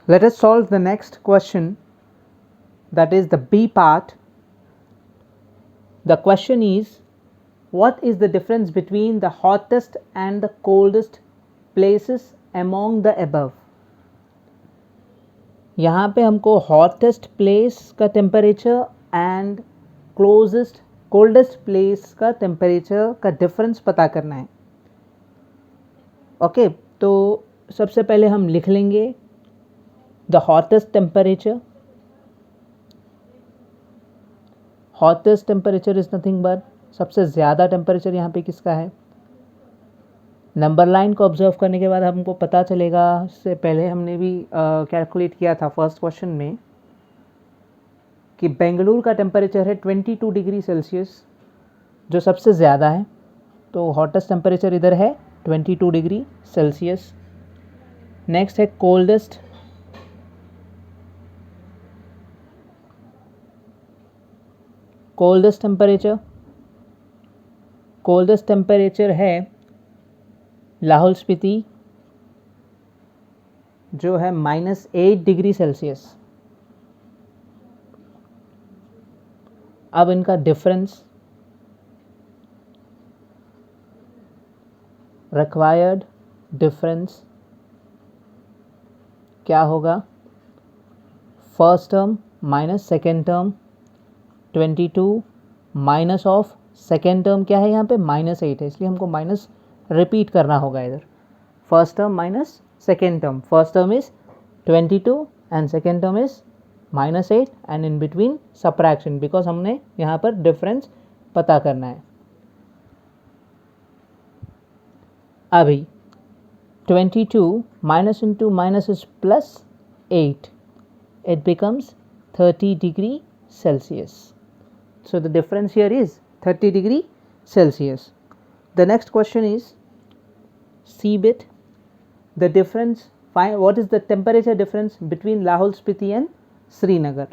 Let us solve the next question, that is the B part. The question is, what is the difference between the hottest and the coldest places among the above? यहाँ पे हमको hottest place का temperature and coldest place का temperature का difference पता करना है. Okay, तो सबसे पहले हम लिख लेंगे the hottest temperature. Hottest temperature is nothing but सबसे ज़्यादा टेम्परेचर यहाँ पे किसका है. नंबर लाइन को ऑब्जर्व करने के बाद हमको पता चलेगा, इससे पहले हमने भी कैलकुलेट किया था फर्स्ट क्वेश्चन में, कि बेंगलुरु का टेम्परेचर है 22 डिग्री सेल्सियस जो सबसे ज़्यादा है. तो हॉटेस्ट टेम्परेचर इधर है 22 डिग्री सेल्सियस. नेक्स्ट है कोल्डेस्ट. कोल्डेस्ट टेम्परेचर है लाहौल स्पीति जो है -8 डिग्री सेल्सियस. अब इनका डिफरेंस, रिक्वायर्ड डिफरेंस क्या होगा, first term minus second term 22 minus of second term क्या है यहाँ पे -8 है, इसलिए हमको माइनस रिपीट करना होगा इधर. First term minus second term, first term is 22 and second term is -8 and in between subtraction, because हमने यहाँ पर डिफरेंस पता करना है. अभी 22 minus into minus is +8, it becomes 30 degree Celsius. So the difference here is 30 degree Celsius. The next question is C bit. The difference, find what is the temperature difference between Lahore Spiti and Srinagar.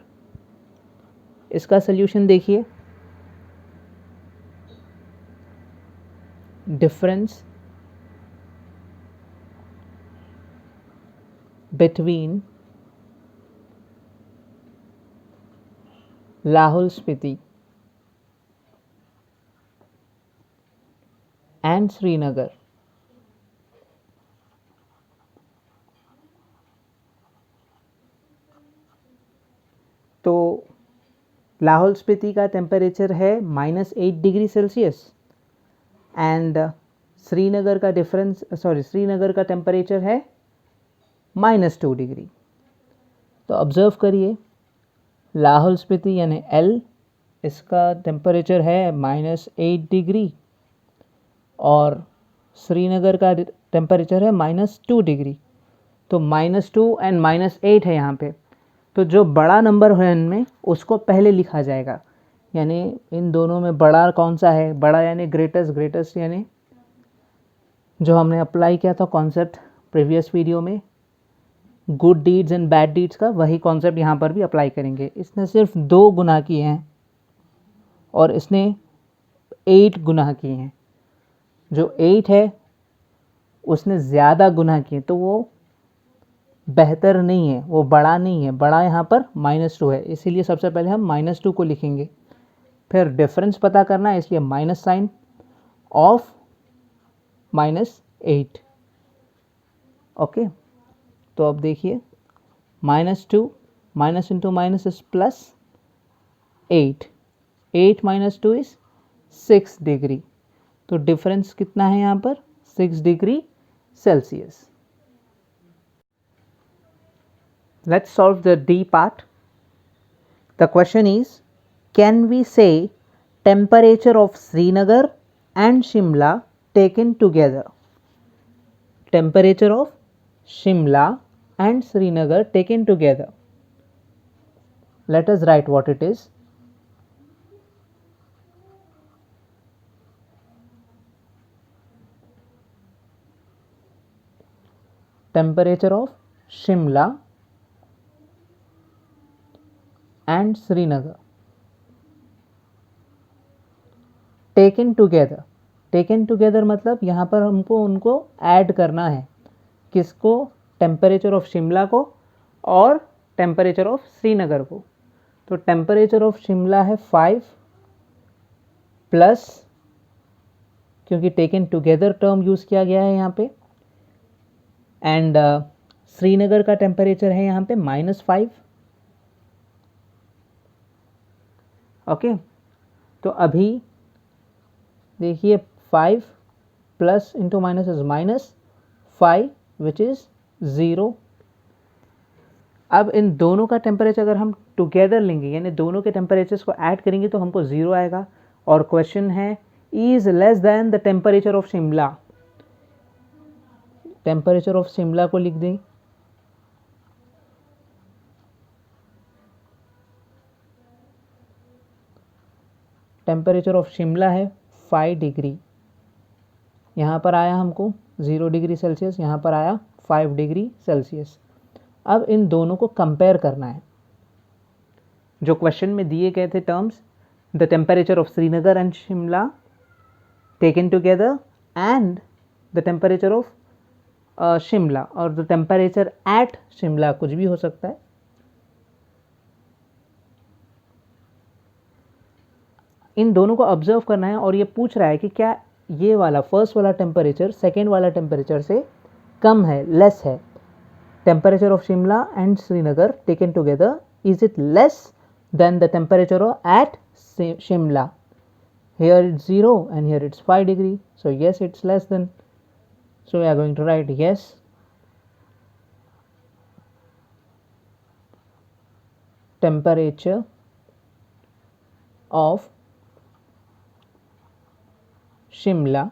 इसका solution देखिए. Difference between Lahore Spiti and Srinagar. तो लाहौल स्पीति का temperature है -8 degree Celsius and Srinagar का temperature है -2 degree. तो observe करिए, लाहौल स्पीति यानी L, इसका टेम्परेचर है -8 डिग्री और श्रीनगर का टेम्परेचर है -2 डिग्री. तो -2 एंड -8 है यहाँ पे. तो जो बड़ा नंबर है इनमें उसको पहले लिखा जाएगा, यानी इन दोनों में बड़ा कौन सा है, बड़ा यानी ग्रेटेस्ट यानी जो हमने अप्लाई किया था कॉन्सेप्ट प्रीवियस वीडियो में, good deeds and bad deeds का, वही कॉन्सेप्ट यहाँ पर भी अप्लाई करेंगे. इसने सिर्फ 2 गुना किए हैं और इसने 8 गुना किए हैं. जो 8 है उसने ज़्यादा गुना किए, तो वो बेहतर नहीं है, वो बड़ा नहीं है. बड़ा यहाँ पर -2 है, इसीलिए सबसे पहले हम -2 को लिखेंगे. फिर डिफरेंस पता करना है, इसलिए माइनस साइन ऑफ -8. ओके, तो अब देखिए -2 minus into minus is +8, 8 - 2 is 6 degree. तो डिफरेंस कितना है यहाँ पर, 6 degree Celsius. Let's solve the D part. The question is, can we say temperature of Srinagar and Shimla taken together? Temperature of Shimla and Srinagar taken together. Let us write what it is. Temperature of Shimla and Srinagar taken together मतलब यहाँ पर हमको उनको add करना है. किसको, temperature of Shimla को और टेम्परेचर ऑफ श्रीनगर को। तो टेम्परेचर ऑफ शिमला है 5 प्लस, क्योंकि टेकन टुगेदर टर्म यूज़ किया गया है यहाँ पे, एंड श्रीनगर का टेम्परेचर है यहाँ पे -5। ओके, तो अभी देखिए 5 plus into minus is -5 which is 0। अब इन दोनों का टेम्परेचर अगर हम टुगेदर लेंगे, यानी दोनों के टेम्परेचर्स को ऐड करेंगे, तो हमको 0 आएगा। और क्वेश्चन है is less than the temperature of Shimla. Temperature of Shimla को लिख दें, टेम्परेचर ऑफ शिमला है 5 डिग्री, यहाँ पर आया हमको 0 डिग्री सेल्सियस, यहाँ पर आया 5 डिग्री सेल्सियस। अब इन दोनों को कंपेयर करना है। जो क्वेश्चन में दिए गए थे terms, the temperature of Srinagar and Shimla taken together and the temperature of Shimla, और द टेम्परेचर एट शिमला, कुछ भी हो सकता है। इन दोनों को ऑब्जर्व करना है और ये पूछ रहा है कि क्या ये वाला फर्स्ट वाला टेम्परेचर सेकेंड वाला टेम्परेचर से कम है, लेस है। Temperature of Shimla and Srinagar taken together, is it less than the temperature at Shimla? Here it's 0 and here it's 5 degree, so yes, it's less than. So we are going to write yes, temperature of Shimla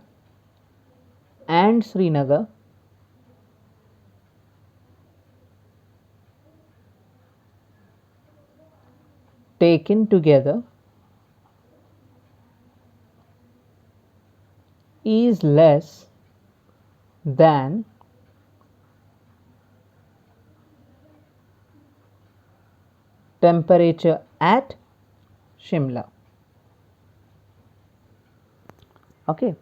and Srinagar taken together is less than temperature at Shimla. Okay,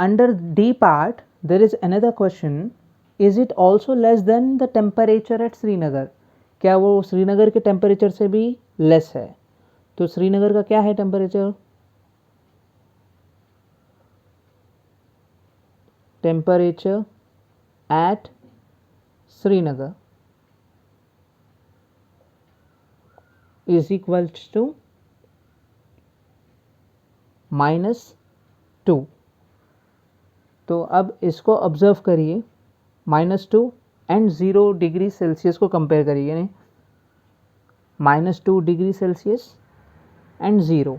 under D part there is another question, is it also less than the temperature at Srinagar? क्या वो श्रीनगर के temperature से भी less है? तो श्रीनगर का क्या है temperature? Temperature at Srinagar is equals to -2। तो अब इसको ऑब्जर्व करिए, -2 एंड 0 डिग्री सेल्सियस को कंपेयर करिए, यानी -2 डिग्री सेल्सियस एंड 0।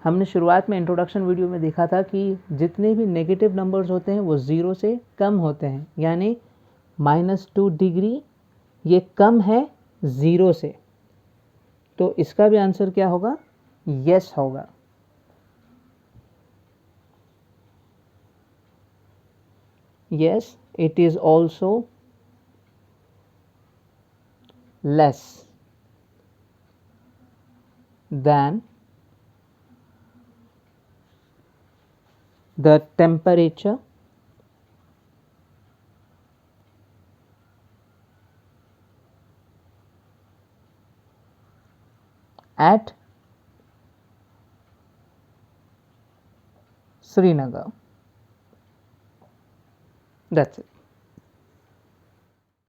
हमने शुरुआत में इंट्रोडक्शन वीडियो में देखा था कि जितने भी नेगेटिव नंबर्स होते हैं वो 0 से कम होते हैं, यानी -2 डिग्री ये कम है 0 से। तो इसका भी आंसर क्या होगा? यस होगा। Yes, it is also less than the temperature at Srinagar. That's it.